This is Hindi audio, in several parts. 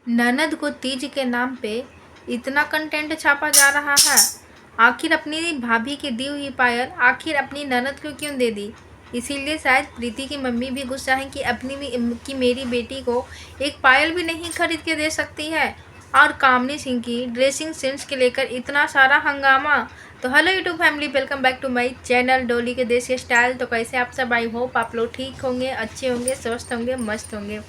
ननद को तीज के नाम पे इतना कंटेंट छापा जा रहा है। आखिर अपनी भाभी की दी हुई पायल आखिर अपनी ननद को क्यों दे दी। इसीलिए शायद प्रीति की मम्मी भी गुस्सा है कि कि मेरी बेटी को एक पायल भी नहीं खरीद के दे सकती है। और कामनी सिंह की ड्रेसिंग सेंस के लेकर इतना सारा हंगामा। तो hello YouTube family, welcome back to my channel Dolly के देसी स्टाइल। तो कैसे आप सब, आई होप आप लोग ठीक होंगे, अच्छे होंगे, स्वस्थ होंगे, मस्त होंगे।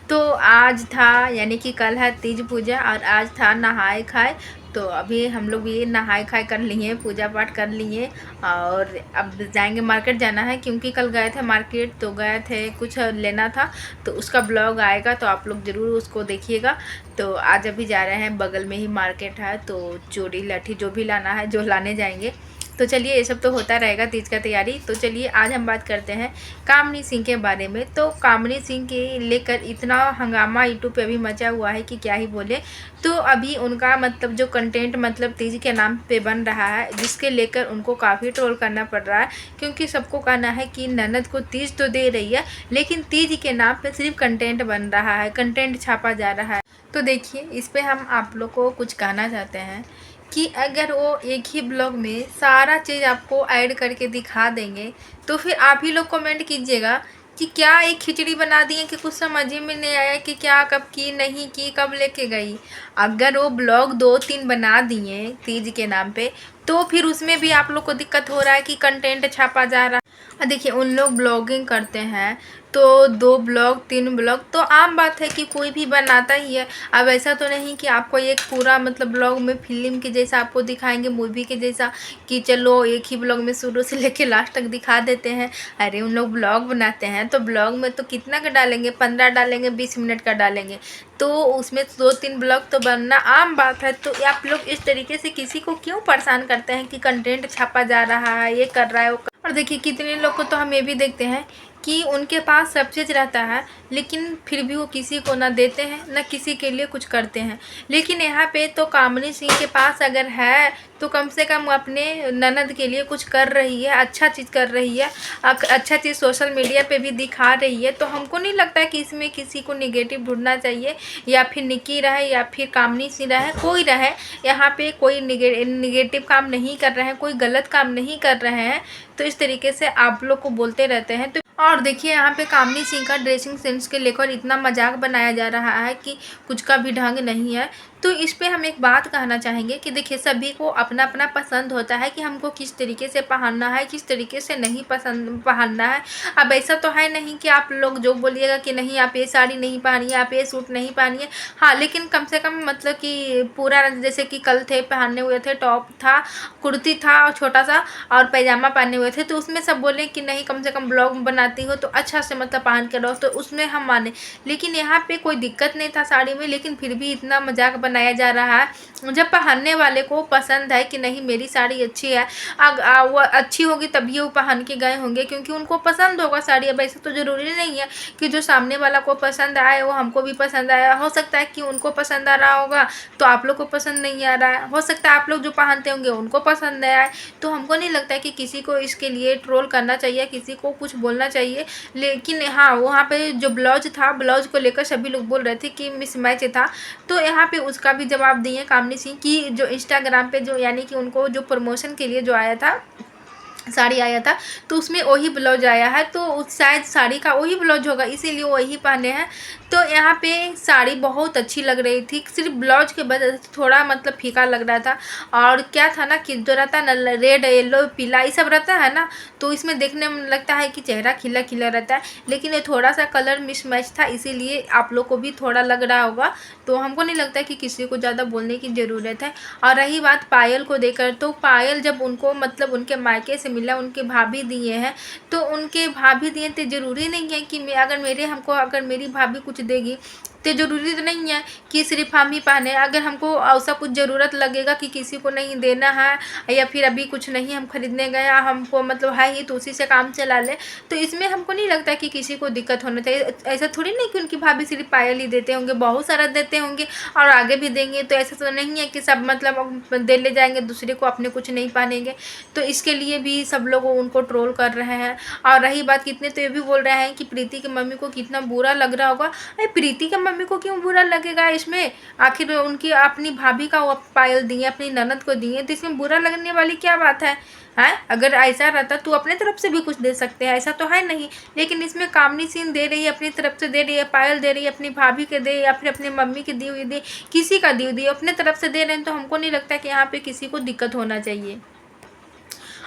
तो आज था यानी कि कल है तीज पूजा और आज था नहाए खाए। तो अभी हम लोग भी नहाए खाए कर लिए, पूजा पाठ कर लिए और अब जाएंगे, मार्केट जाना है क्योंकि कल गए थे मार्केट, तो गए थे कुछ लेना था। तो उसका ब्लॉग आएगा तो आप लोग ज़रूर उसको देखिएगा। तो आज अभी जा रहे हैं, बगल में ही मार्केट है, तो चूड़ी लाठी जो भी लाना है, जो लाने जाएंगे। तो चलिए, ये सब तो होता रहेगा तीज का तैयारी। तो चलिए आज हम बात करते हैं कामनी सिंह के बारे में। तो कामनी सिंह के लेकर इतना हंगामा यूट्यूब पे अभी मचा हुआ है कि क्या ही बोले। तो अभी उनका मतलब जो कंटेंट मतलब तीज के नाम पे बन रहा है, जिसके लेकर उनको काफ़ी ट्रोल करना पड़ रहा है, क्योंकि सबको कहना है कि ननद को तीज तो दे रही है, लेकिन तीज के नाम पे सिर्फ कंटेंट बन रहा है, कंटेंट छापा जा रहा है। तो देखिए, इस पे हम आप लोग को कुछ कहना चाहते हैं कि अगर वो एक ही ब्लॉग में सारा चीज़ आपको ऐड करके दिखा देंगे, तो फिर आप ही लोग कमेंट कीजिएगा कि क्या एक खिचड़ी बना दिए कि कुछ समझ ही में नहीं आया कि क्या कब की, नहीं की, कब लेके गई। अगर वो ब्लॉग 2-3 बना दिए तीज के नाम पे, तो फिर उसमें भी आप लोग को दिक्कत हो रहा है कि कंटेंट छापा जा रहा है। देखिए, उन लोग ब्लॉगिंग करते हैं तो 2 ब्लॉग 3 ब्लॉग तो आम बात है कि कोई भी बनाता ही है। अब ऐसा तो नहीं कि आपको एक पूरा मतलब ब्लॉग में फिल्म के जैसा आपको दिखाएंगे, मूवी के जैसा, कि चलो एक ही ब्लॉग में शुरू से लेके लास्ट तक दिखा देते हैं। अरे उन लोग ब्लॉग बनाते हैं तो ब्लॉग में तो कितना का डालेंगे, 15 डालेंगे, 20 मिनट का डालेंगे, तो उसमें 2-3 ब्लॉग तो बनना आम बात है। तो आप लोग इस तरीके से किसी को क्यों परेशान करते हैं कि कंटेंट छापा जा रहा है, ये कर रहा है, वो कर। और देखिए, कितने लोग को तो हम ये भी देखते हैं कि उनके पास सब चीज़ रहता है, लेकिन फिर भी वो किसी को ना देते हैं, ना किसी के लिए कुछ करते हैं। लेकिन यहाँ पे तो कामनी सिंह के पास अगर है तो कम से कम अपने ननद के लिए कुछ कर रही है, अच्छा चीज़ कर रही है, अच्छा चीज़ सोशल मीडिया पे भी दिखा रही है। तो हमको नहीं लगता है कि इसमें किसी को निगेटिव ढूंढना चाहिए, या फिर निकी रहे या फिर कामनी सिंह रहे, कोई रहे। यहाँ पे कोई निगेटिव काम नहीं कर रहे हैं, कोई गलत काम नहीं कर रहे हैं। तो इस तरीके से आप लोग को बोलते रहते हैं। तो और देखिए, यहाँ पे कामनी सिंह का ड्रेसिंग सेंस के लेकर इतना मजाक बनाया जा रहा है कि कुछ का भी ढंग नहीं है। तो इस पे हम एक बात कहना चाहेंगे कि देखिए, सभी को अपना अपना पसंद होता है कि हमको किस तरीके से पहनना है, किस तरीके से नहीं पसंद पहनना है। अब ऐसा तो है नहीं कि आप लोग जो बोलिएगा कि नहीं आप ये साड़ी नहीं पहनिए, आप ये सूट नहीं पहनिए। हाँ, लेकिन कम से कम मतलब कि पूरा, जैसे कि कल थे पहने हुए थे, टॉप था, कुर्ती था और छोटा सा, और पैजामा पहने हुए थे। तो उसमें सब बोले कि नहीं, कम से कम ब्लॉग बनाती हो तो अच्छा से मतलब पहन के रहो, तो उसमें हम माने। लेकिन यहाँ पे कोई दिक्कत नहीं था साड़ी में, लेकिन फिर भी इतना मजाक बनाया जा रहा है। जब पहनने वाले को पसंद है कि नहीं मेरी साड़ी अच्छी है, वो अच्छी होगी तभी वो पहन के गए होंगे, क्योंकि उनको पसंद होगा साड़ी। अब ऐसा तो ज़रूरी नहीं है कि जो सामने वाला को पसंद आए वो हमको भी पसंद आया। हो सकता है कि उनको पसंद आ रहा होगा तो आप लोग को पसंद नहीं आ रहा है, हो सकता है आप लोग जो पहनते होंगे उनको पसंद आए। तो हमको नहीं लगता है कि किसी को इसके लिए ट्रोल करना चाहिए, किसी को कुछ बोलना चाहिए। लेकिन हाँ, वहाँ पे जो ब्लाउज था, ब्लाउज को लेकर सभी लोग बोल रहे थे कि मिसमैच था। तो यहाँ पे उसका भी जवाब दिए कामनी सिंह की, जो इंस्टाग्राम पे जो यानी कि उनको जो प्रमोशन के लिए जो आया था, साड़ी आया था, तो उसमें वही ब्लाउज आया है। तो शायद साड़ी का वही ब्लाउज होगा, इसीलिए वही पहने हैं। तो यहाँ पे साड़ी बहुत अच्छी लग रही थी, सिर्फ ब्लाउज के वजह से थोड़ा मतलब फीका लग रहा था। और क्या था ना कि जो रहता है ना, रेड येलो पीला ये सब रहता है ना, तो इसमें देखने में लगता है कि चेहरा खिला खिला रहता है, लेकिन ये थोड़ा सा कलर मिसमैच था, इसीलिए आप लोग को भी थोड़ा लग रहा होगा। तो हमको नहीं लगता कि किसी को ज़्यादा बोलने की ज़रूरत है। और रही बात पायल को देकर, तो पायल जब उनको मतलब उनके मायके से मिला, उनके भाभी दिए हैं, तो उनके भाभी दिए तो ज़रूरी नहीं है कि अगर मेरी भाभी कुछ देगी तो ज़रूरी तो नहीं है कि सिर्फ हम ही पहने। अगर हमको ऐसा कुछ ज़रूरत लगेगा कि किसी को नहीं देना है, या फिर अभी कुछ नहीं हम खरीदने गए, हमको मतलब है ही तो उसी से काम चला ले, तो इसमें हमको नहीं लगता कि किसी को दिक्कत होना चाहिए। ऐसा थोड़ी नहीं कि उनकी भाभी सिर्फ पायल ही देते होंगे, बहुत सारा देते होंगे और आगे भी देंगे। तो ऐसा तो नहीं है कि सब मतलब दे ले जाएंगे दूसरे को, अपने कुछ नहीं पहनेंगे। तो इसके लिए भी सब लोग उनको ट्रोल कर रहे हैं। और रही बात, कितने तो ये भी बोल रहे हैं कि प्रीति की मम्मी को कितना बुरा लग रहा होगा। अरे प्रीति की मम्मी को क्यों बुरा लगेगा इसमें? आखिर उनकी अपनी भाभी का वो पायल दिए, अपनी ननद को दिए, तो इसमें बुरा लगने वाली क्या बात है? हैं? अगर ऐसा रहता तो अपने तरफ से भी कुछ दे सकते हैं, ऐसा तो है नहीं। लेकिन इसमें कामनी सीन दे रही है, अपनी तरफ से दे रही है, पायल दे रही है, अपनी भाभी के दे या फिर अपनी मम्मी की दी हुई दे, किसी का दी हुई, अपने तरफ से दे रहे हैं, तो हमको नहीं लगता कि यहाँ पे किसी को दिक्कत होना चाहिए।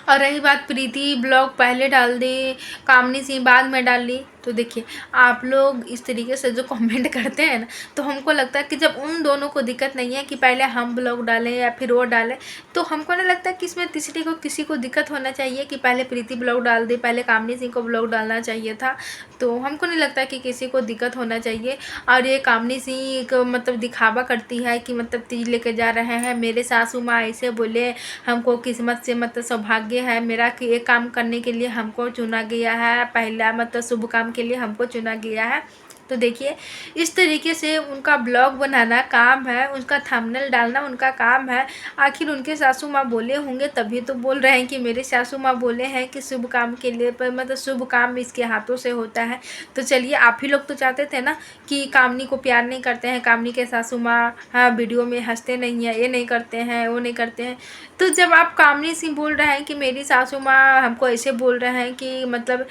और रही बात प्रीति ब्लॉग पहले डाल दी, कामनी सिंह बाद में डाल ली, तो देखिए आप लोग इस तरीके से जो कमेंट करते हैं ना, तो हमको लगता है कि जब उन दोनों को दिक्कत नहीं है कि पहले हम ब्लॉग डालें या फिर वो डालें, तो हमको नहीं लगता कि इसमें तीसरी को किसी को दिक्कत होना चाहिए कि पहले प्रीति ब्लॉग डाल दी, पहले कामनी सिंह को ब्लॉग डालना चाहिए था। तो हमको नहीं लगता कि किसी को दिक्कत होना चाहिए। और ये कामनी सिंह को मतलब दिखावा करती है कि मतलब तीज लेके जा रहे हैं, मेरे सासू माँ ऐसे बोले, हमको किस्मत से मतलब सौभाग्य है मेरा कि ये काम करने के लिए हमको चुना गया है, पहला मतलब शुभ काम के लिए हमको चुना गया है। तो देखिए इस तरीके से उनका ब्लॉग बनाना काम है, उनका थंबनेल डालना उनका काम है। आखिर उनके सासू माँ बोले होंगे तभी तो बोल रहे हैं कि मेरे सासू माँ बोले हैं कि शुभ काम के लिए, पर मतलब शुभ काम इसके हाथों से होता है। तो चलिए आप ही लोग तो चाहते थे ना कि कामनी को प्यार नहीं करते हैं, कामनी के सासू माँ हाँ वीडियो में हंसते नहीं है, ये नहीं करते हैं, वो नहीं करते हैं। तो जब आप कामनी सिंह बोल रहे हैं कि मेरी सासू माँ हमको ऐसे बोल रहे हैं कि मतलब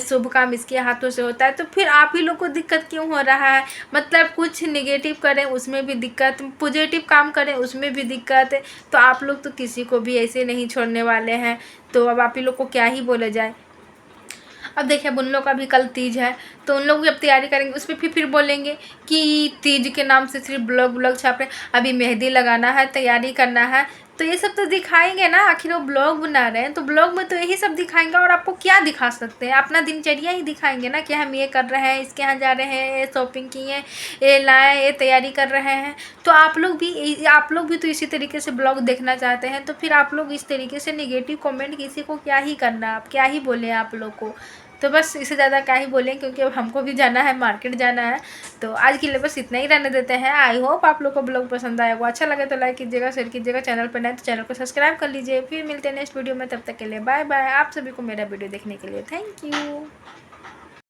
शुभ काम इसके हाथों से होता है, तो फिर आप ही लोग को दिक्कत क्यों हो रहा है? मतलब कुछ नेगेटिव करें उसमें भी दिक्कत, पॉजिटिव काम करें उसमें भी दिक्कत। तो आप लोग तो किसी को भी ऐसे नहीं छोड़ने वाले हैं, तो अब आप ही लोग को क्या ही बोला जाए। अब देखिए अब उन लोग का भी कल तीज है, तो उन लोग भी अब तैयारी करेंगे, उस पर फिर बोलेंगे कि तीज के नाम से सिर्फ ब्लॉग छाप रहे, अभी मेहंदी लगाना है, तैयारी करना है, तो ये सब तो दिखाएंगे ना। आखिर वो ब्लॉग बना रहे हैं तो ब्लॉग में तो यही सब दिखाएंगे, और आपको क्या दिखा सकते हैं? अपना दिनचर्या ही दिखाएंगे ना कि हम ये कर रहे हैं, इसके यहाँ जा रहे हैं, ये शॉपिंग किए, ये लाए, ये तैयारी कर रहे हैं। तो आप लोग भी तो इसी तरीके से ब्लॉग देखना चाहते हैं, तो फिर आप लोग इस तरीके से नेगेटिव कमेंट किसी को क्या ही करना, आप क्या ही बोलें आप लोग को। तो बस इससे ज़्यादा क्या ही बोलें, क्योंकि अब हमको भी जाना है, मार्केट जाना है। तो आज के लिए बस इतना ही रहने देते हैं। आई होप आप लोग को ब्लॉग पसंद आया, वो अच्छा लगे तो लाइक कीजिएगा, शेयर कीजिएगा, चैनल पर नए तो चैनल को सब्सक्राइब कर लीजिए। फिर मिलते हैं नेक्स्ट वीडियो में, तब तक के लिए बाय बाय। आप सभी को मेरा वीडियो देखने के लिए थैंक यू।